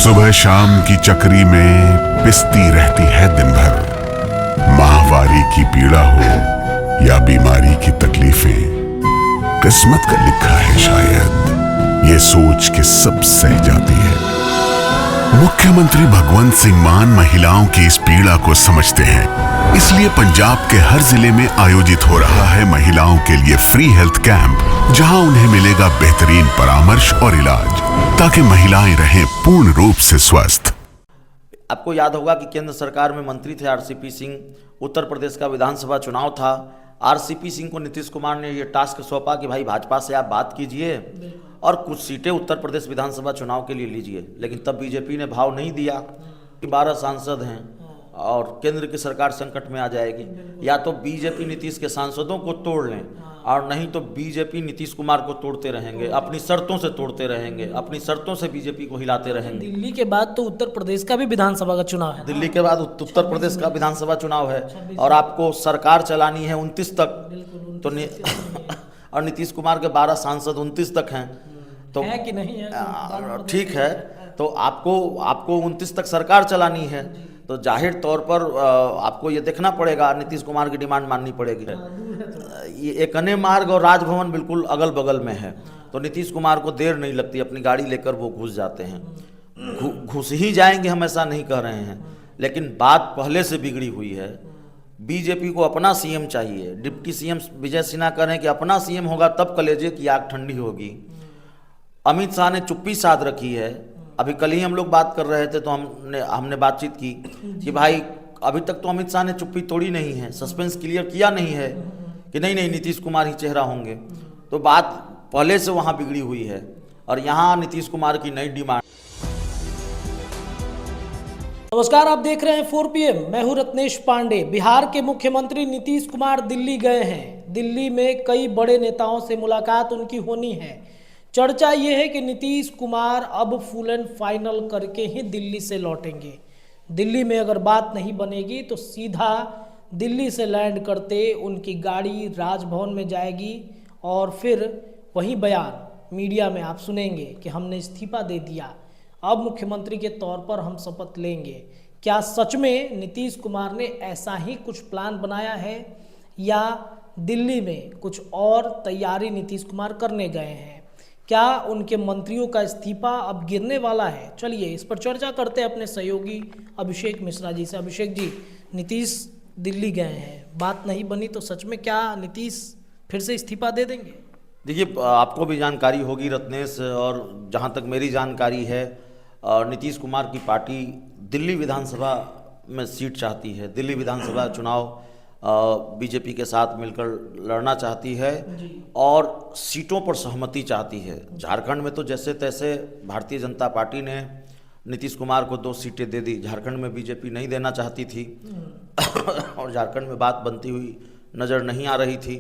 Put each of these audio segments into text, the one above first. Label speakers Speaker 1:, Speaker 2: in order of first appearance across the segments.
Speaker 1: सुबह शाम की चक्री में पिसती रहती है दिन भर। माहवारी की पीड़ा हो या बीमारी की तकलीफें, किस्मत का लिखा है शायद, ये सोच के सब सह जाती है। मुख्यमंत्री भगवंत सिंह मान महिलाओं की इस पीड़ा को समझते हैं, इसलिए पंजाब के हर जिले में आयोजित हो रहा है महिलाओं के लिए फ्री हेल्थ कैंप, जहां उन्हें मिलेगा बेहतरीन परामर्श और इलाज, ताकि महिलाएं रहें पूर्ण रूप से स्वस्थ।
Speaker 2: आपको याद होगा कि केंद्र सरकार में मंत्री थे आरसीपी सिंह। उत्तर प्रदेश का विधानसभा चुनाव था। आरसीपी सिंह को नीतीश कुमार ने ये टास्क सौंपा कि भाई भाजपा से आप बात कीजिए और कुछ सीटें उत्तर प्रदेश विधानसभा चुनाव के लिए लीजिए। लेकिन तब बीजेपी ने भाव नहीं दिया कि 12 सांसद हैं और केंद्र की सरकार संकट में आ जाएगी। या तो बीजेपी नीतीश के सांसदों को तोड़ लें और नहीं तो बीजेपी नीतीश कुमार को तोड़ते रहेंगे, अपनी शर्तों से तोड़ते रहेंगे, अपनी शर्तों से बीजेपी को हिलाते रहेंगे।
Speaker 3: दिल्ली के बाद तो उत्तर प्रदेश का भी विधानसभा का चुनाव है।
Speaker 2: दिल्ली के बाद उत्तर प्रदेश का विधानसभा चुनाव है और आपको सरकार चलानी है 29 तक। तो और नीतीश कुमार के 12 सांसद 29 तक हैं, तो
Speaker 3: है कि नहीं है?
Speaker 2: ठीक है, तो आपको 29 तक सरकार चलानी है, तो जाहिर तौर पर आपको ये देखना पड़ेगा, नीतीश कुमार की डिमांड माननी पड़ेगी। ये एकने मार्ग और राजभवन बिल्कुल अगल बगल में है, तो नीतीश कुमार को देर नहीं लगती, अपनी गाड़ी लेकर वो घुस जाते हैं। घुस ही जाएंगे, हम ऐसा नहीं कह रहे हैं, लेकिन बात पहले से बिगड़ी हुई है। बीजेपी को अपना सीएम चाहिए। डिप्टी सीएम विजय सिन्हा कह रहे हैं कि अपना सीएम होगा तब कलेजे की आग ठंडी होगी। अमित शाह ने चुप्पी साध रखी है। अभी कल ही हम लोग बात कर रहे थे तो हमने बातचीत की कि भाई अभी तक तो अमित शाह ने चुप्पी तोड़ी नहीं है, सस्पेंस क्लियर किया नहीं है कि नहीं नीतीश कुमार ही चेहरा होंगे। तो बात पहले से वहाँ बिगड़ी हुई है और यहाँ नीतीश कुमार की नई डिमांड।
Speaker 3: नमस्कार, आप देख रहे हैं 4 PM। मैं हूं रत्नेश पांडे। बिहार के मुख्यमंत्री नीतीश कुमार दिल्ली गए हैं। दिल्ली में कई बड़े नेताओं से मुलाकात उनकी होनी है। चर्चा ये है कि नीतीश कुमार अब फुल एंड फाइनल करके ही दिल्ली से लौटेंगे। दिल्ली में अगर बात नहीं बनेगी तो सीधा दिल्ली से लैंड करते उनकी गाड़ी राजभवन में जाएगी और फिर वही बयान मीडिया में आप सुनेंगे कि हमने इस्तीफा दे दिया, अब मुख्यमंत्री के तौर पर हम शपथ लेंगे। क्या सच में नीतीश कुमार ने ऐसा ही कुछ प्लान बनाया है या दिल्ली में कुछ और तैयारी नीतीश कुमार करने गए हैं? क्या उनके मंत्रियों का इस्तीफा अब गिरने वाला है? चलिए इस पर चर्चा करते हैं अपने सहयोगी अभिषेक मिश्रा जी से। अभिषेक जी, नीतीश दिल्ली गए हैं, बात नहीं बनी तो सच में क्या नीतीश फिर से इस्तीफा दे देंगे?
Speaker 2: देखिए, आपको भी जानकारी होगी रत्नेश, और जहाँ तक मेरी जानकारी है नीतीश कुमार की पार्टी दिल्ली विधानसभा में सीट चाहती है। दिल्ली विधानसभा चुनाव बीजेपी के साथ मिलकर लड़ना चाहती है और सीटों पर सहमति चाहती है। झारखंड में तो जैसे तैसे भारतीय जनता पार्टी ने नीतीश कुमार को 2 सीटें दे दी। झारखंड में बीजेपी नहीं देना चाहती थी और झारखंड में बात बनती हुई नज़र नहीं आ रही थी,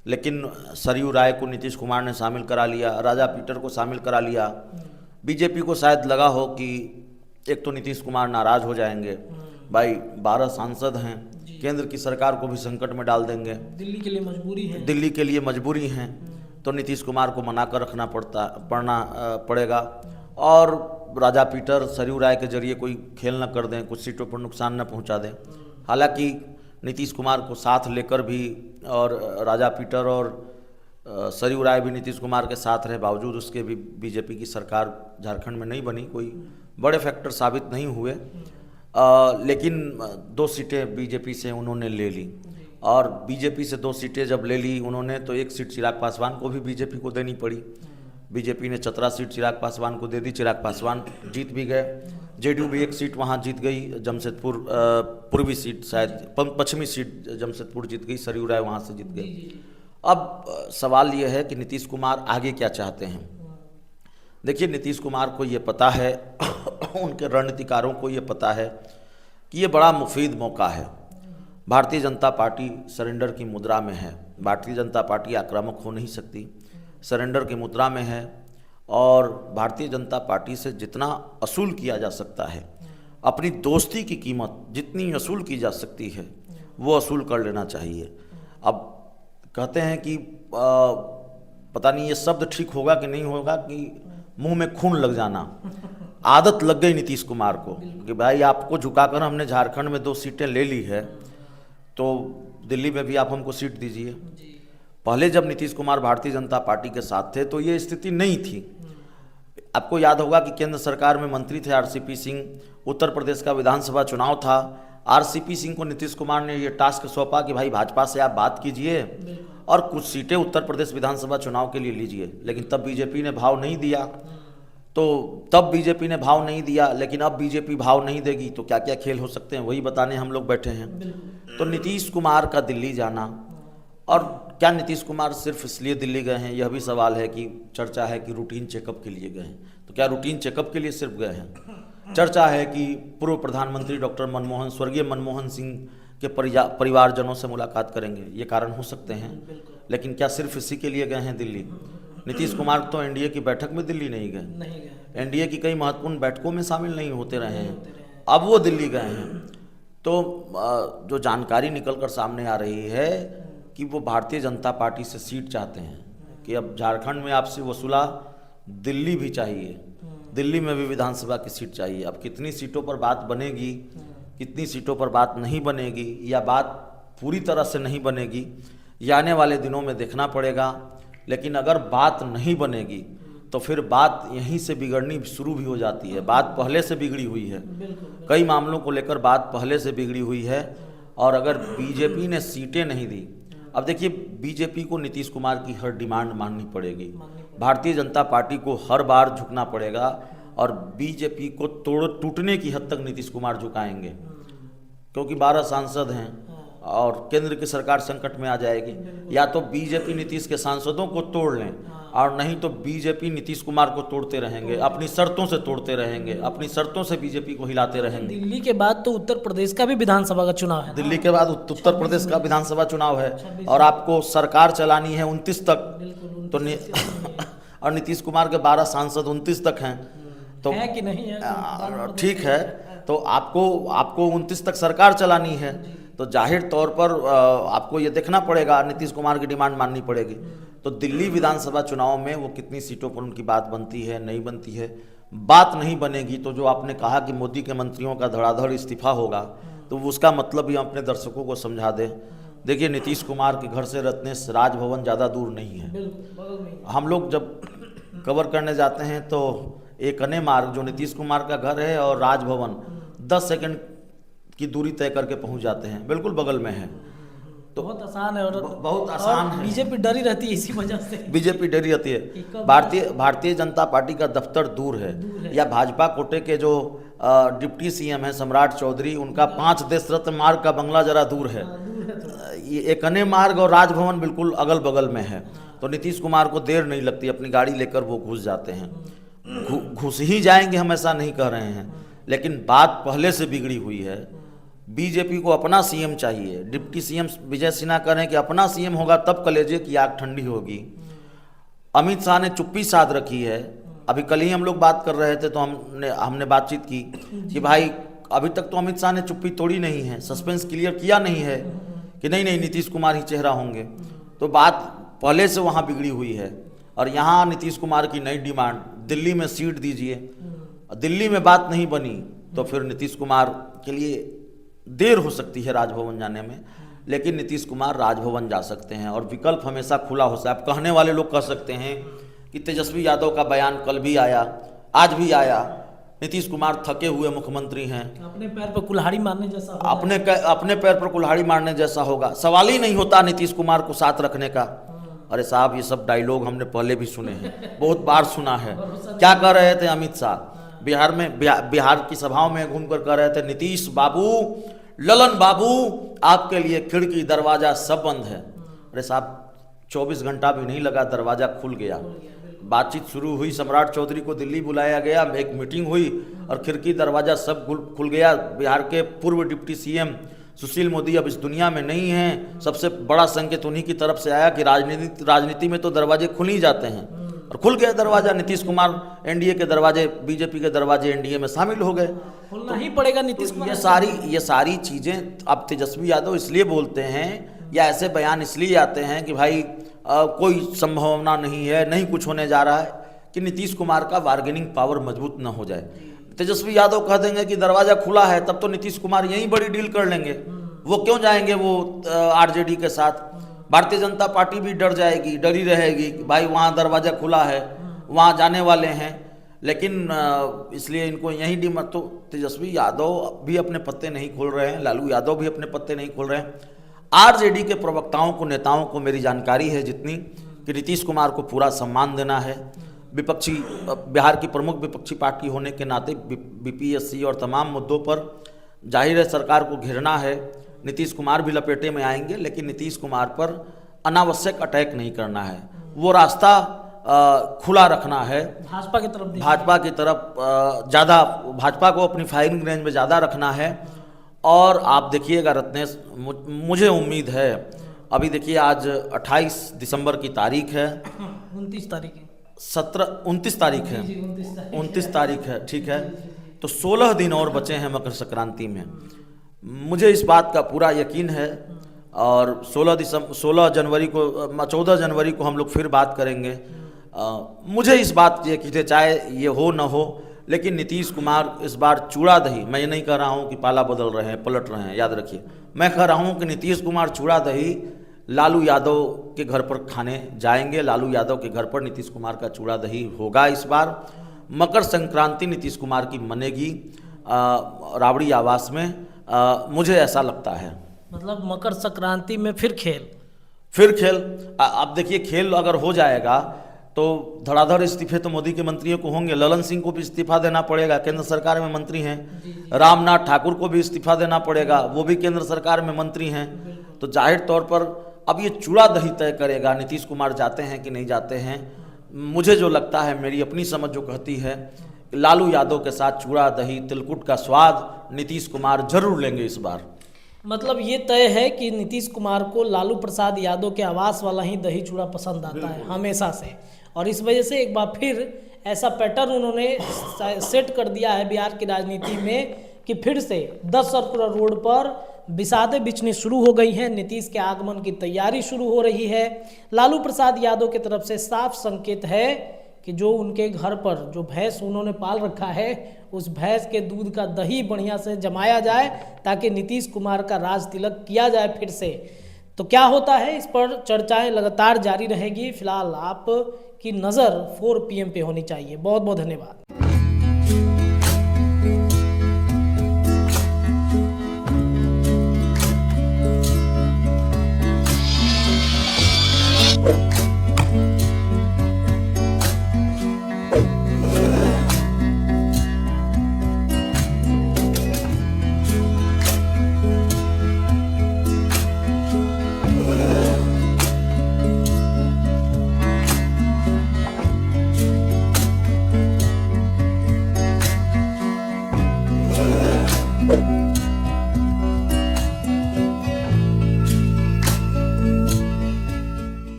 Speaker 2: लेकिन सरयू राय को नीतीश कुमार ने शामिल करा लिया, राजा पीटर को शामिल करा लिया। बीजेपी को शायद लगा हो कि एक तो नीतीश कुमार नाराज हो जाएंगे, भाई 12 सांसद हैं, केंद्र की सरकार को भी संकट में डाल देंगे,
Speaker 3: दिल्ली के लिए मजबूरी है,
Speaker 2: तो नीतीश कुमार को मना कर रखना पड़ेगा और राजा पीटर सरयू राय के जरिए कोई खेल न कर दें, कुछ सीटों पर नुकसान न पहुंचा दें। हालांकि नीतीश कुमार को साथ लेकर भी और राजा पीटर और सरयू राय भी नीतीश कुमार के साथ रहे बावजूद उसके भी बीजेपी की सरकार झारखंड में नहीं बनी, कोई बड़े फैक्टर साबित नहीं हुए। लेकिन 2 सीटें बीजेपी से उन्होंने ले ली और बीजेपी से 2 सीटें जब ले ली उन्होंने तो 1 सीट चिराग पासवान को भी बीजेपी को देनी पड़ी। बीजेपी ने 17 सीट चिराग पासवान को दे दी, चिराग पासवान जीत भी गए। जेडीयू भी 1 सीट वहाँ जीत गई, जमशेदपुर पूर्वी सीट, शायद पश्चिमी सीट जमशेदपुर जीत गई, सरयू राय वहाँ से जीत गई। अब सवाल ये है कि नीतीश कुमार आगे क्या चाहते हैं। देखिए, नीतीश कुमार को ये पता है उनके रणनीतिकारों को ये पता है कि ये बड़ा मुफीद मौका है। भारतीय जनता पार्टी सरेंडर की मुद्रा में है। भारतीय जनता पार्टी आक्रामक हो नहीं सकती, सरेंडर की मुद्रा में है और भारतीय जनता पार्टी से जितना असूल किया जा सकता है, अपनी दोस्ती की कीमत जितनी असूल की जा सकती है वो असूल कर लेना चाहिए। अब कहते हैं कि पता नहीं ये शब्द ठीक होगा कि नहीं होगा कि मुंह में खून लग जाना। आदत लग गई नीतीश कुमार को कि भाई आपको झुकाकर हमने झारखंड में 2 सीटें ले ली है, तो दिल्ली में भी आप हमको सीट दीजिए। पहले जब नीतीश कुमार भारतीय जनता पार्टी के साथ थे तो ये स्थिति नहीं थी। आपको याद होगा कि केंद्र सरकार में मंत्री थे आरसीपी सिंह, उत्तर प्रदेश का विधानसभा चुनाव था, आरसीपी सिंह को नीतीश कुमार ने ये टास्क सौंपा कि भाई भाजपा से आप बात कीजिए और कुछ सीटें उत्तर प्रदेश विधानसभा चुनाव के लिए लीजिए। लेकिन तब बीजेपी ने भाव नहीं दिया, लेकिन अब बीजेपी भाव नहीं देगी तो क्या क्या खेल हो सकते हैं वही बताने हम लोग बैठे हैं। तो नीतीश कुमार का दिल्ली जाना, और क्या नीतीश कुमार सिर्फ इसलिए दिल्ली गए हैं, यह भी सवाल है कि चर्चा है कि रूटीन चेकअप के लिए गए हैं। तो क्या रूटीन चेकअप के लिए सिर्फ गए हैं? चर्चा है कि पूर्व प्रधानमंत्री डॉक्टर स्वर्गीय मनमोहन सिंह के परिवारजनों से मुलाकात करेंगे, ये कारण हो सकते हैं। लेकिन क्या सिर्फ इसी के लिए गए हैं दिल्ली? नीतीश कुमार तो एनडीए की बैठक में दिल्ली नहीं गए, एनडीए की कई महत्वपूर्ण बैठकों में शामिल नहीं होते रहे हैं, अब वो दिल्ली गए हैं। तो जो जानकारी निकलकर सामने आ रही है कि वो भारतीय जनता पार्टी से सीट चाहते हैं कि अब झारखंड में आपसे वसूला, दिल्ली भी चाहिए, दिल्ली में भी विधानसभा की सीट चाहिए। अब कितनी सीटों पर बात बनेगी, कितनी सीटों पर बात नहीं बनेगी, या बात पूरी तरह से नहीं बनेगी, ये आने वाले दिनों में देखना पड़ेगा। लेकिन अगर बात नहीं बनेगी तो फिर बात यहीं से बिगड़नी शुरू भी हो जाती है। बात पहले से बिगड़ी हुई है, कई मामलों को लेकर बात पहले से बिगड़ी हुई है। और अगर बीजेपी ने सीटें नहीं दी, अब देखिए बीजेपी को नीतीश कुमार की हर डिमांड माननी पड़ेगी, भारतीय जनता पार्टी को हर बार झुकना पड़ेगा, और बीजेपी को टूटने की हद तक नीतीश कुमार झुकाएंगे, क्योंकि 12 सांसद हैं और केंद्र की सरकार संकट में आ जाएगी। या तो बीजेपी नीतीश के सांसदों को तोड़ लें, और नहीं तो बीजेपी नीतीश कुमार को तोड़ते रहेंगे, अपनी शर्तों से तोड़ते रहेंगे, अपनी शर्तों से बीजेपी को हिलाते रहेंगे।
Speaker 3: दिल्ली के बाद तो उत्तर प्रदेश का भी विधानसभा का चुनाव है।
Speaker 2: दिल्ली के बाद उत्तर प्रदेश का विधानसभा चुनाव है, और आपको सरकार चलानी है 29 तक। तो और नीतीश कुमार के 12 सांसद 29 तक हैं, तो
Speaker 3: है कि नहीं है?
Speaker 2: ठीक है, तो आपको 29 तक सरकार चलानी है, तो जाहिर तौर पर आपको ये देखना पड़ेगा, नीतीश कुमार की डिमांड माननी पड़ेगी। तो दिल्ली विधानसभा चुनाव में वो कितनी सीटों पर उनकी बात बनती है, नहीं बनती है। बात नहीं बनेगी तो जो आपने कहा कि मोदी के मंत्रियों का धड़ाधड़ इस्तीफा होगा, तो उसका मतलब भी हम अपने दर्शकों को समझा दें। देखिए नीतीश कुमार के घर से रत्नेश राजभवन ज़्यादा दूर नहीं है। हम लोग जब कवर करने जाते हैं तो एक अने मार्ग जो नीतीश कुमार का घर है और राजभवन 10 सेकंड की दूरी तय करके पहुंच जाते हैं, बिल्कुल बगल में है।
Speaker 3: तो बहुत आसान है, और
Speaker 2: बहुत आसान है।
Speaker 3: बीजेपी डरी रहती है इसी वजह से,
Speaker 2: बीजेपी डरी रहती है। भारतीय जनता पार्टी का दफ्तर दूर है, या भाजपा कोटे के जो डिप्टी सीएम है सम्राट चौधरी, उनका 5 देश रत्न मार्ग का बंगला जरा दूर है। ये एक अने मार्ग और राजभवन बिल्कुल अगल बगल में है। तो नीतीश कुमार को देर नहीं लगती, अपनी गाड़ी लेकर वो घुस जाते हैं। घुस ही जाएंगे, हम ऐसा नहीं कह रहे हैं, लेकिन बात पहले से बिगड़ी हुई है। बीजेपी को अपना सीएम चाहिए। डिप्टी सीएम विजय सिन्हा कह रहे हैं कि अपना सीएम होगा तब कलेजे की आग ठंडी होगी। अमित शाह ने चुप्पी साध रखी है। अभी कल ही हम लोग बात कर रहे थे तो हमने बातचीत की कि भाई अभी तक तो अमित शाह ने चुप्पी तोड़ी नहीं है, सस्पेंस क्लियर किया नहीं है कि नहीं नीतीश कुमार ही चेहरा होंगे। तो बात पहले से वहाँ बिगड़ी हुई है। और यहाँ नीतीश कुमार की नई डिमांड, दिल्ली में सीट दीजिए। दिल्ली में बात नहीं बनी तो फिर नीतीश कुमार के लिए देर हो सकती है राजभवन जाने में, लेकिन नीतीश कुमार राजभवन जा सकते हैं और विकल्प हमेशा खुला हो सकता है। अब कहने वाले लोग कह सकते हैं कि तेजस्वी यादव का बयान कल भी आया, आज भी आया, नीतीश कुमार थके हुए मुख्यमंत्री हैं,
Speaker 3: अपने पैर पर कुल्हाड़ी मारने जैसा होगा।
Speaker 2: अपने पैर पर कुल्हाड़ी मारने जैसा होगा, सवाल ही नहीं होता नीतीश कुमार को साथ रखने का। अरे साहब, ये सब डायलॉग हमने पहले भी सुने हैं, बहुत बार सुना है। क्या कह रहे थे अमित शाह बिहार की सभाओं में घूमकर कह रहे थे, नीतीश बाबू, ललन बाबू, आपके लिए खिड़की दरवाजा सब बंद है। अरे साहब, 24 घंटा भी नहीं लगा, दरवाजा खुल गया। बातचीत शुरू हुई, सम्राट चौधरी को दिल्ली बुलाया गया, एक मीटिंग हुई और खिड़की दरवाजा सब खुल गया। बिहार के पूर्व डिप्टी सीएम सुशील मोदी अब इस दुनिया में नहीं हैं। सबसे बड़ा संकेत उन्हीं की तरफ से आया कि राजनीति में तो दरवाजे खुल ही जाते हैं, और खुल गया दरवाजा। नीतीश कुमार एनडीए के दरवाजे, बीजेपी के दरवाजे एनडीए में शामिल हो गए।
Speaker 3: खुलना ही पड़ेगा नीतीश कुमार।
Speaker 2: ये सारी चीज़ें अब तेजस्वी यादव इसलिए बोलते हैं या ऐसे बयान इसलिए आते हैं कि भाई कोई संभावना नहीं है, नहीं कुछ होने जा रहा है, कि नीतीश कुमार का बार्गेनिंग पावर मजबूत न हो जाए। तेजस्वी यादव कह देंगे कि दरवाजा खुला है, तब तो नीतीश कुमार यहीं बड़ी डील कर लेंगे। वो क्यों जाएंगे वो आरजेडी के साथ? भारतीय जनता पार्टी भी डर जाएगी, डरी रहेगी कि भाई वहाँ दरवाजा खुला है, वहाँ जाने वाले हैं। लेकिन इसलिए इनको यहीं डी मत। तो तेजस्वी यादव भी अपने पत्ते नहीं खोल रहे हैं, लालू यादव भी अपने पत्ते नहीं खोल रहे हैं। आरजेडी के प्रवक्ताओं को, नेताओं को मेरी जानकारी है जितनी, कि नीतीश कुमार को पूरा सम्मान देना है। विपक्षी, बिहार की प्रमुख विपक्षी पार्टी होने के नाते बीपीएससी और तमाम मुद्दों पर जाहिर है सरकार को घेरना है। नीतीश कुमार भी लपेटे में आएंगे, लेकिन नीतीश कुमार पर अनावश्यक अटैक नहीं करना है। वो रास्ता खुला रखना है
Speaker 3: भाजपा की तरफ
Speaker 2: ज़्यादा, भाजपा को अपनी फायरिंग रेंज में ज़्यादा रखना है। और आप देखिएगा रत्नेश, मुझे उम्मीद है, अभी देखिए आज 28 दिसंबर की तारीख है,
Speaker 3: 29 तारीख है,
Speaker 2: 29 तारीख है, 29 तारीख है, ठीक है। तो 16 दिन और बचे हैं मकर संक्रांति में। मुझे इस बात का पूरा यकीन है। और 14 जनवरी को हम लोग फिर बात करेंगे। मुझे इस बात की यकीन है, चाहे ये हो न हो, लेकिन नीतीश कुमार इस बार चूड़ा दही, मैं ये नहीं कह रहा हूँ कि पाला बदल रहे हैं, पलट रहे हैं, याद रखिए, मैं कह रहा हूँ कि नीतीश कुमार चूड़ा दही लालू यादव के घर पर खाने जाएंगे। लालू यादव के घर पर नीतीश कुमार का चूड़ा दही होगा इस बार। मकर संक्रांति नीतीश कुमार की मनेगी राबड़ी आवास में, मुझे ऐसा लगता है।
Speaker 3: मतलब मकर संक्रांति में फिर खेल।
Speaker 2: अब देखिए, खेल अगर हो जाएगा तो धड़ाधड़ इस्तीफे तो मोदी के मंत्रियों को होंगे। ललन सिंह को भी इस्तीफा देना पड़ेगा, केंद्र सरकार में मंत्री हैं। रामनाथ ठाकुर को भी इस्तीफा देना पड़ेगा, वो भी केंद्र सरकार में मंत्री हैं। तो जाहिर तौर पर अब ये चूड़ा दही तय करेगा नीतीश कुमार जाते हैं कि नहीं जाते हैं। मुझे जो लगता है, मेरी अपनी समझ जो कहती है, लालू यादव के साथ चूड़ा दही तिलकुट का स्वाद नीतीश कुमार जरूर लेंगे इस बार।
Speaker 3: मतलब ये तय है कि नीतीश कुमार को लालू प्रसाद यादव के आवास वाला ही दही चूड़ा पसंद आता है हमेशा से, और इस वजह से एक बार फिर ऐसा पैटर्न उन्होंने सेट कर दिया है बिहार की राजनीति में कि फिर से 10 सर्कुलर रोड पर बिसातें बिछनी शुरू हो गई हैं। नीतीश के आगमन की तैयारी शुरू हो रही है। लालू प्रसाद यादव की तरफ से साफ संकेत है कि जो उनके घर पर जो भैंस उन्होंने पाल रखा है, उस भैंस के दूध का दही बढ़िया से जमाया जाए ताकि नीतीश कुमार का राज तिलक किया जाए फिर से। तो क्या होता है, इस पर चर्चाएं लगातार जारी रहेगी। फिलहाल आप की नज़र 4 PM पे होनी चाहिए। बहुत बहुत धन्यवाद।